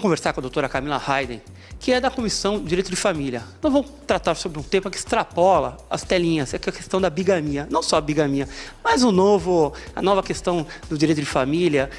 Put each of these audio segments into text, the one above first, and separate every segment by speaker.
Speaker 1: vou conversar com a doutora Camila Hayden, que é da Comissão de Direito de Família. Nós vamos tratar sobre um tema que extrapola as telinhas, que é a questão da bigamia. Não só a bigamia, mas a nova questão do direito de família,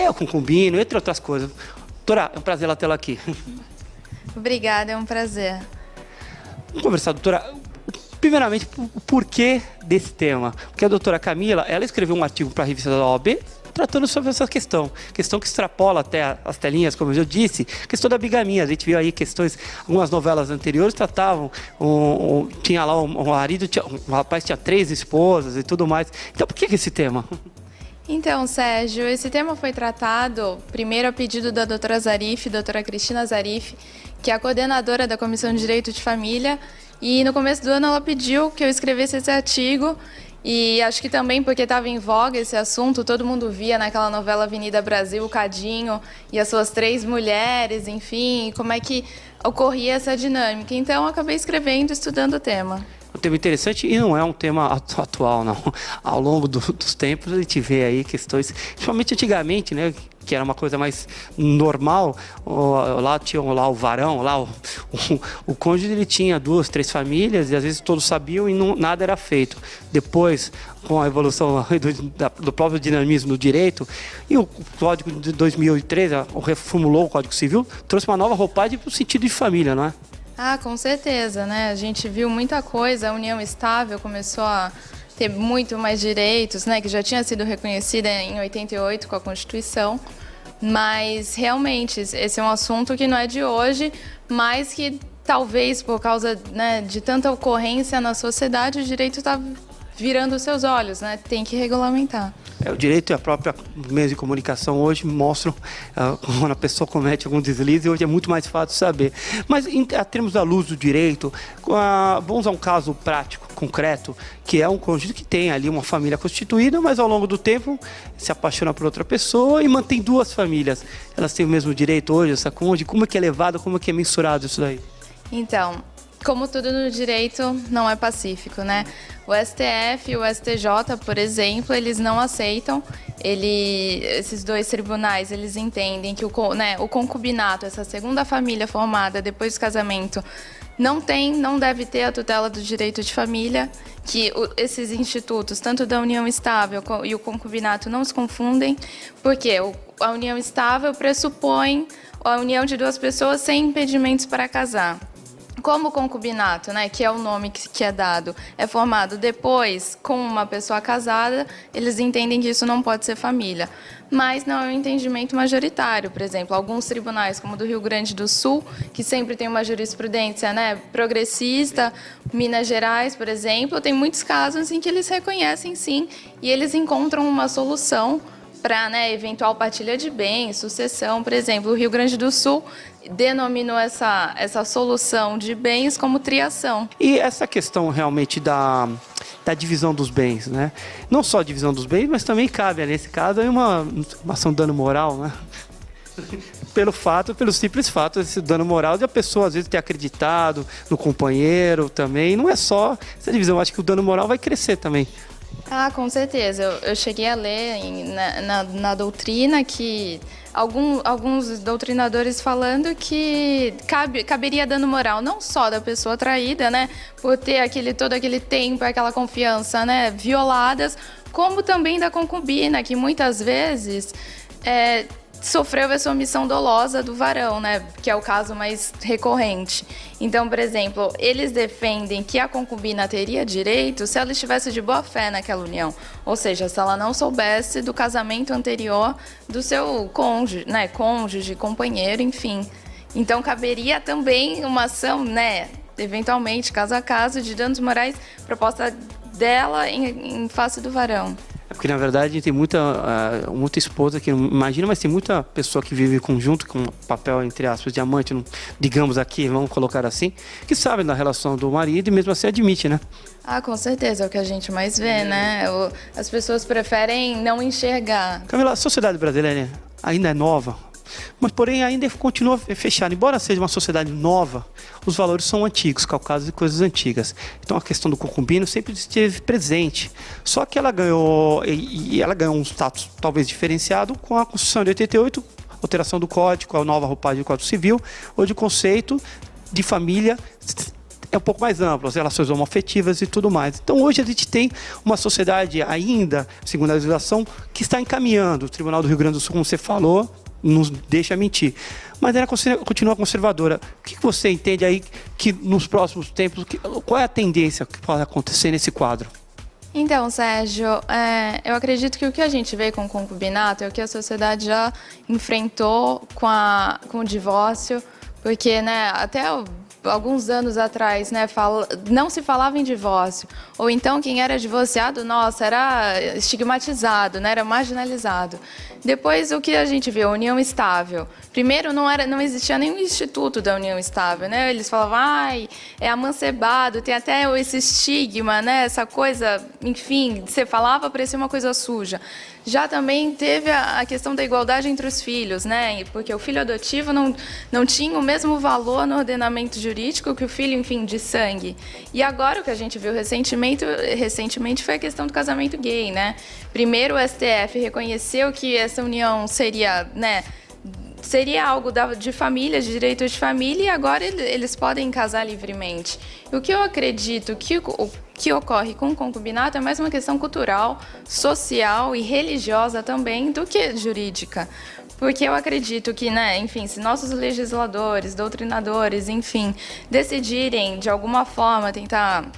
Speaker 1: o concubino, entre outras coisas. Doutora, é um prazer ela tê-la aqui.
Speaker 2: Obrigada, é um prazer.
Speaker 1: Vamos conversar, doutora, primeiramente, o porquê desse tema. Porque a doutora Camila, ela escreveu um artigo para a revista da OAB, tratando sobre essa questão que extrapola até as telinhas, como eu disse, questão da bigamia. A gente viu aí questões, algumas novelas anteriores tratavam, tinha lá um marido, um rapaz tinha 3 esposas e tudo mais. Então, por que esse tema?
Speaker 2: Então, Sérgio, esse tema foi tratado primeiro a pedido da doutora Zarif, doutora Cristina Zarif, que é a coordenadora da Comissão de Direito de Família, e no começo do ano ela pediu que eu escrevesse esse artigo. E acho que também porque estava em voga esse assunto, todo mundo via naquela novela Avenida Brasil, o Cadinho e as suas 3 mulheres, enfim, como é que ocorria essa dinâmica. Então, eu acabei escrevendo, estudando o tema.
Speaker 1: Um tema interessante e não é um tema atual, não. Ao longo dos tempos, a gente vê aí questões, principalmente antigamente, né, que era uma coisa mais normal. Lá tinha o varão, lá o cônjuge, ele tinha 2, 3 famílias e às vezes todos sabiam e nada era feito. Depois, com a evolução do próprio dinamismo do direito, e o Código de 2003, reformulou o Código Civil, trouxe uma nova roupagem para o sentido de família, não é?
Speaker 2: Ah, com certeza, né? A gente viu muita coisa, a união estável começou a ter muito mais direitos, né? Que já tinha sido reconhecida em 88 com a Constituição, mas realmente esse é um assunto que não é de hoje, mas que talvez por causa, né, de tanta ocorrência na sociedade, o direito está virando os seus olhos, né? Tem que regulamentar.
Speaker 1: O direito e a própria meios de comunicação hoje mostram quando a pessoa comete algum deslize, hoje é muito mais fácil saber. Mas em termos da luz do direito, vamos a um caso prático, concreto, que é um cônjuge que tem ali uma família constituída, mas ao longo do tempo se apaixona por outra pessoa e mantém 2 famílias. Elas têm o mesmo direito hoje, essa cônjuge? Como é que é levado, como é que é mensurado isso daí?
Speaker 2: Então, como tudo no direito, não é pacífico, né? O STF e o STJ, por exemplo, eles não aceitam. Esses 2 tribunais, eles entendem que o concubinato, essa segunda família formada depois do casamento, não deve ter a tutela do direito de família, que esses institutos, tanto da união estável e o concubinato, não se confundem, porque a união estável pressupõe a união de 2 pessoas sem impedimentos para casar. Como o concubinato, né, que é o nome que é dado, é formado depois com uma pessoa casada, eles entendem que isso não pode ser família. Mas não é um entendimento majoritário. Por exemplo, alguns tribunais, como o do Rio Grande do Sul, que sempre tem uma jurisprudência, né, progressista, Minas Gerais, por exemplo, tem muitos casos em que eles reconhecem sim e eles encontram uma solução para, né, eventual partilha de bens, sucessão. Por exemplo, o Rio Grande do Sul denominou essa solução de bens como triação.
Speaker 1: E essa questão realmente da divisão dos bens, né? Não só a divisão dos bens, mas também cabe, nesse caso, uma ação de dano moral, né? Pelo simples fato desse dano moral de a pessoa às vezes ter acreditado no companheiro também. Não é só essa divisão, eu acho que o dano moral vai crescer também.
Speaker 2: Ah, com certeza. Eu cheguei a ler na doutrina que alguns doutrinadores falando que caberia dano moral não só da pessoa traída, né, por ter todo aquele tempo, aquela confiança, né, violadas, como também da concubina, que muitas vezes sofreu essa omissão dolosa do varão, né, que é o caso mais recorrente. Então, por exemplo, eles defendem que a concubina teria direito se ela estivesse de boa fé naquela união, ou seja, se ela não soubesse do casamento anterior do seu cônjuge, companheiro, enfim. Então, caberia também uma ação, né, eventualmente, caso a caso, de danos morais proposta dela em face do varão.
Speaker 1: Porque, na verdade, tem muita esposa que não imagina, mas tem muita pessoa que vive conjunto, com papel, entre aspas, de amante, digamos aqui, vamos colocar assim, que sabe da relação do marido e mesmo assim admite, né?
Speaker 2: Ah, com certeza, é o que a gente mais vê, né? As pessoas preferem não enxergar.
Speaker 1: Camila, a sociedade brasileira ainda é nova, mas porém ainda continua fechada. Embora seja uma sociedade nova, os valores são antigos, calcados de coisas antigas. Então a questão do concubino sempre esteve presente. Só que ela ganhou um status talvez diferenciado com a Constituição de 88, alteração do código, a nova roupagem do Código Civil, onde o conceito de família é um pouco mais amplo, as relações homoafetivas e tudo mais. Então, hoje a gente tem uma sociedade ainda, segundo a legislação, que está encaminhando. O Tribunal do Rio Grande do Sul, como você falou, não deixa mentir. Mas ela continua conservadora. O que você entende aí que nos próximos tempos, qual é a tendência que pode acontecer nesse quadro?
Speaker 2: Então, Sérgio, eu acredito que o que a gente vê com o concubinato é o que a sociedade já enfrentou com o divórcio, porque, né, até alguns anos atrás, né, não se falava em divórcio, ou então quem era divorciado, nossa, era estigmatizado, né, era marginalizado. Depois, o que a gente vê? A união estável. Primeiro, não existia nenhum instituto da união estável, né? Eles falavam, ai, é amancebado, tem até esse estigma, né? Essa coisa, enfim, você falava, parecia uma coisa suja. Já também teve a questão da igualdade entre os filhos, né? Porque o filho adotivo não tinha o mesmo valor no ordenamento jurídico que o filho, enfim, de sangue. E agora, o que a gente viu recentemente foi a questão do casamento gay, né? Primeiro, o STF reconheceu que essa união seria, né, seria algo de família, de direitos de família, e agora eles podem casar livremente. E o que eu acredito que ocorre com o concubinato é mais uma questão cultural, social e religiosa também do que jurídica. Porque eu acredito que, né, enfim, se nossos legisladores, doutrinadores, enfim, decidirem de alguma forma tentar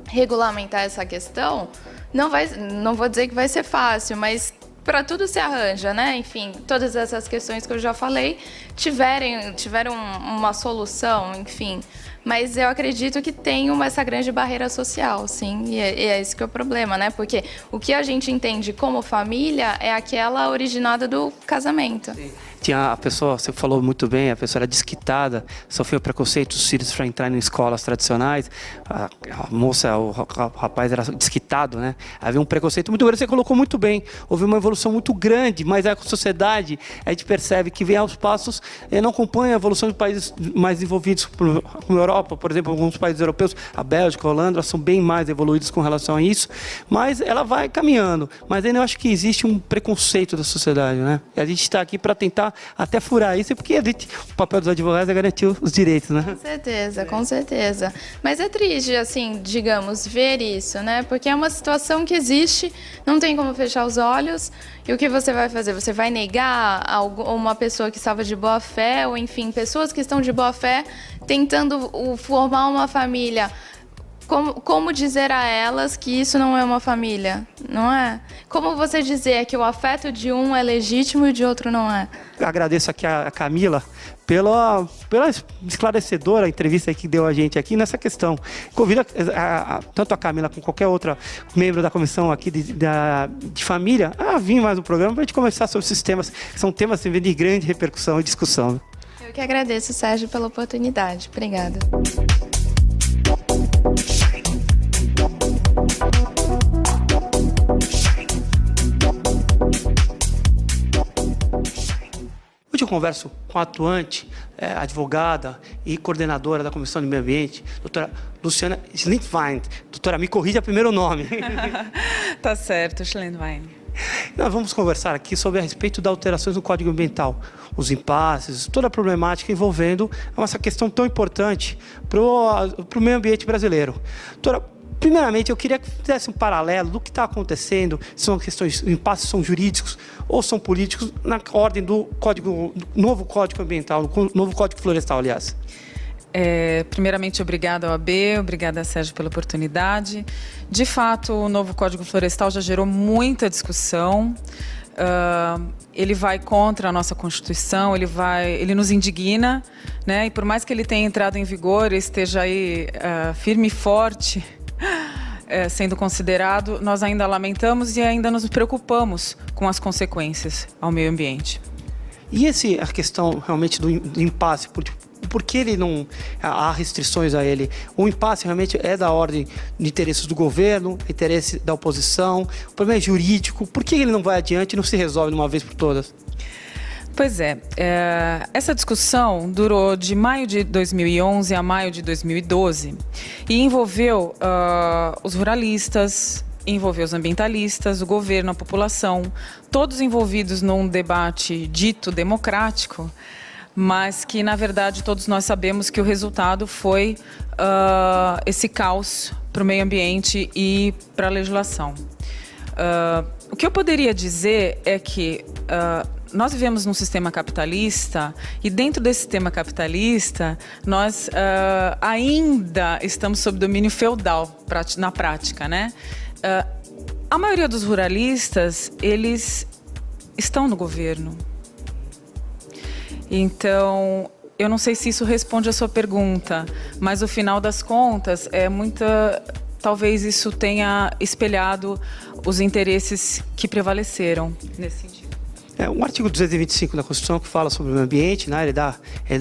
Speaker 2: regulamentar essa questão, não vou dizer que vai ser fácil, mas para tudo se arranja, né? Enfim, todas essas questões que eu já falei tiveram uma solução, enfim. Mas eu acredito que tem essa grande barreira social, sim, e é esse que é o problema, né? Porque o que a gente entende como família é aquela originada do casamento. Sim.
Speaker 1: Tinha a pessoa, você falou muito bem, a pessoa era desquitada, sofreu preconceito dos filhos para entrar em escolas tradicionais, a moça, o rapaz era desquitado, né? Havia um preconceito muito grande, você colocou muito bem, houve uma evolução muito grande, mas a sociedade, a gente percebe que vem aos passos, não acompanha a evolução de países mais desenvolvidos, como a Europa, por exemplo, alguns países europeus, a Bélgica, a Holanda, são bem mais evoluídos com relação a isso, mas ela vai caminhando, mas ainda eu acho que existe um preconceito da sociedade, né? E a gente está aqui para tentar até furar isso, porque o papel dos advogados é garantir os direitos, né?
Speaker 2: Com certeza, com certeza. Mas é triste, assim, digamos, ver isso, né? Porque é uma situação que existe, não tem como fechar os olhos. E o que você vai fazer? Você vai negar uma pessoa que estava de boa fé, ou enfim, pessoas que estão de boa fé tentando formar uma família. Como dizer a elas que isso não é uma família, não é? Como você dizer que o afeto de um é legítimo e de outro não é?
Speaker 1: Eu agradeço aqui a Camila pela esclarecedora entrevista que deu a gente aqui nessa questão. Convido tanto a Camila como qualquer outra membro da comissão aqui de família a vir mais no programa para a gente conversar sobre esses temas, que são temas de grande repercussão e discussão.
Speaker 2: Eu que agradeço, Sérgio, pela oportunidade. Obrigada.
Speaker 1: Hoje eu converso com a atuante, advogada e coordenadora da Comissão de Meio Ambiente, doutora Luciana Schlindwein. Doutora, me corrija primeiro o nome.
Speaker 3: Tá certo, Schlindwein.
Speaker 1: Nós vamos conversar aqui sobre a respeito das alterações no Código Ambiental, os impasses, toda a problemática envolvendo essa questão tão importante para o meio ambiente brasileiro. Doutora, primeiramente, eu queria que fizesse um paralelo do que está acontecendo, se são questões, impasses são jurídicos ou são políticos, na ordem do novo Código Ambiental, do novo Código Florestal, aliás.
Speaker 3: Primeiramente, obrigada ao AB, obrigada, Sérgio, pela oportunidade. De fato, o novo Código Florestal já gerou muita discussão. Ele vai contra a nossa Constituição, ele nos indigna, né? E por mais que ele tenha entrado em vigor, esteja aí firme e forte, sendo considerado, nós ainda lamentamos e ainda nos preocupamos com as consequências ao meio ambiente.
Speaker 1: E a questão realmente do impasse, por que ele não há restrições a ele? O impasse realmente é da ordem de interesses do governo, interesse da oposição, o problema é jurídico, por que ele não vai adiante e não se resolve de uma vez por todas?
Speaker 3: Pois essa discussão durou de maio de 2011 a maio de 2012 e envolveu os ruralistas, envolver os ambientalistas, o governo, a população, todos envolvidos num debate dito democrático, mas que, na verdade, todos nós sabemos que o resultado foi esse caos para o meio ambiente e para a legislação. O que eu poderia dizer é que nós vivemos num sistema capitalista e dentro desse sistema capitalista nós ainda estamos sob domínio feudal na prática, né? A maioria dos ruralistas, eles estão no governo. Então, eu não sei se isso responde a sua pergunta, mas no final das contas, talvez isso tenha espelhado os interesses que prevaleceram nesse sentido.
Speaker 1: O artigo 225 da Constituição que fala sobre o meio ambiente, né, ele dá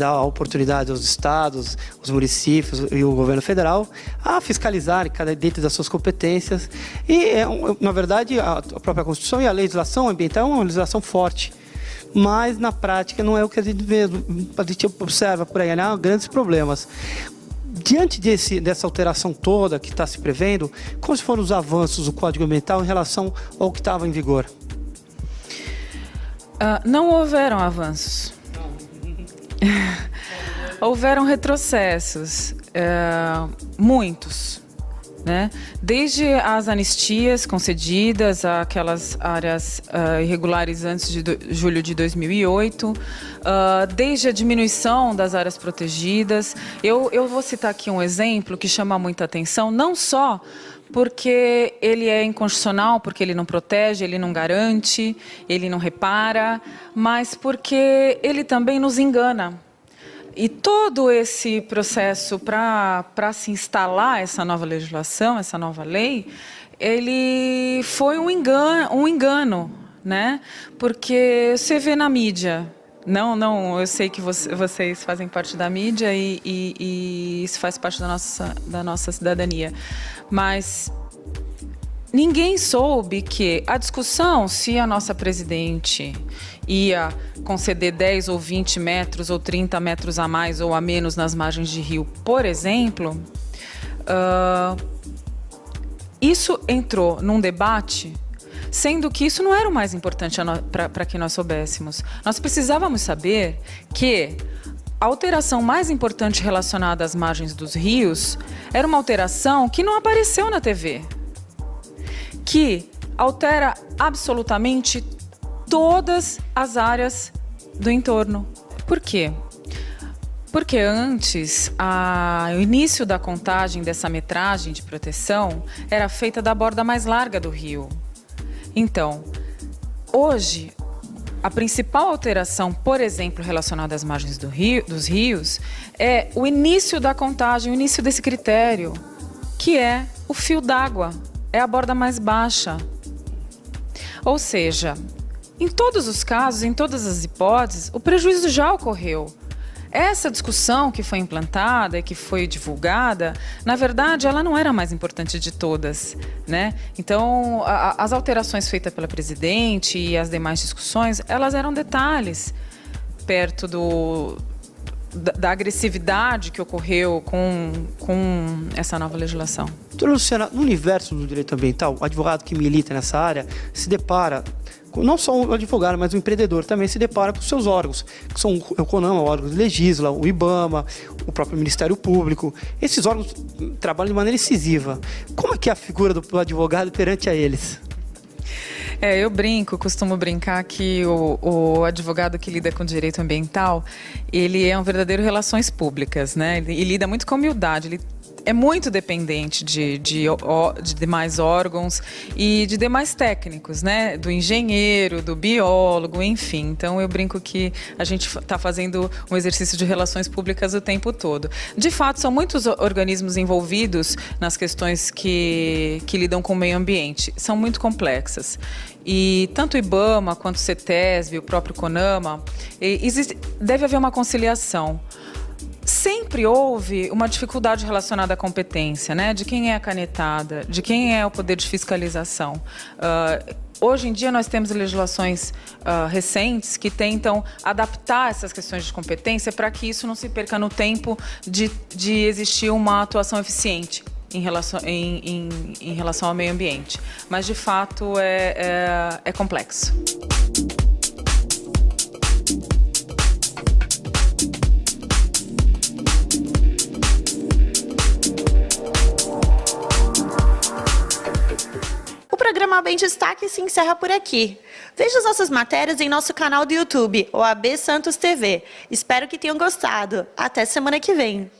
Speaker 1: a oportunidade aos estados, os municípios e o governo federal a fiscalizar dentro das suas competências. E, na verdade, a própria Constituição e a legislação ambiental é uma legislação forte. Mas, na prática, não é o que a gente vê, a gente observa por aí, né? Há grandes problemas. Diante dessa alteração toda que está se prevendo, quais foram os avanços do Código Ambiental em relação ao que estava em vigor?
Speaker 3: Não houveram avanços. Houveram retrocessos, muitos. Né? Desde as anistias concedidas àquelas áreas irregulares antes de julho de 2008, desde a diminuição das áreas protegidas. Eu vou citar aqui um exemplo que chama muita atenção, não só porque ele é inconstitucional, porque ele não protege, ele não garante, ele não repara, mas porque ele também nos engana. E todo esse processo para se instalar essa nova legislação, essa nova lei, ele foi um engano, né? Porque você vê na mídia, eu sei que vocês fazem parte da mídia e isso faz parte da nossa cidadania, mas ninguém soube que a discussão se a nossa presidente ia conceder 10 ou 20 metros ou 30 metros a mais ou a menos nas margens de rio, por exemplo, isso entrou num debate, sendo que isso não era o mais importante para que nós soubéssemos. Nós precisávamos saber que a alteração mais importante relacionada às margens dos rios era uma alteração que não apareceu na TV, que altera absolutamente todas as áreas do entorno. Por quê? Porque antes, o início da contagem dessa metragem de proteção era feita da borda mais larga do rio. Então, hoje, a principal alteração, por exemplo, relacionada às margens dos rios, é o início da contagem, o início desse critério, que é o fio d'água, é a borda mais baixa. Ou seja, em todos os casos, em todas as hipóteses, o prejuízo já ocorreu. Essa discussão que foi implantada e que foi divulgada, na verdade, ela não era a mais importante de todas, né? Então, as alterações feitas pela presidente e as demais discussões, elas eram detalhes perto da agressividade que ocorreu com essa nova legislação.
Speaker 1: Doutora Luciana, no universo do direito ambiental, o advogado que milita nessa área se depara, não só o advogado, mas o empreendedor também se depara com seus órgãos, que são o CONAMA, o órgão que legisla, o IBAMA, o próprio Ministério Público. Esses órgãos trabalham de maneira incisiva. Como é que é a figura do advogado perante a eles?
Speaker 3: Eu costumo brincar que o advogado que lida com direito ambiental, ele é um verdadeiro relações públicas, né? Ele lida muito com humildade, ele é muito dependente de demais órgãos e de demais técnicos, né? Do engenheiro, do biólogo, enfim. Então, eu brinco que a gente está fazendo um exercício de relações públicas o tempo todo. De fato, são muitos organismos envolvidos nas questões que lidam com o meio ambiente. São muito complexas. E tanto o IBAMA quanto o CETESB, o próprio CONAMA, deve haver uma conciliação. Sempre houve uma dificuldade relacionada à competência, né? De quem é a canetada, de quem é o poder de fiscalização. Hoje em dia nós temos legislações recentes que tentam adaptar essas questões de competência para que isso não se perca no tempo de existir uma atuação eficiente. em relação ao meio ambiente. Mas, de fato, é complexo.
Speaker 4: O programa OAB em Destaque se encerra por aqui. Veja as nossas matérias em nosso canal do YouTube, OAB Santos TV. Espero que tenham gostado. Até semana que vem.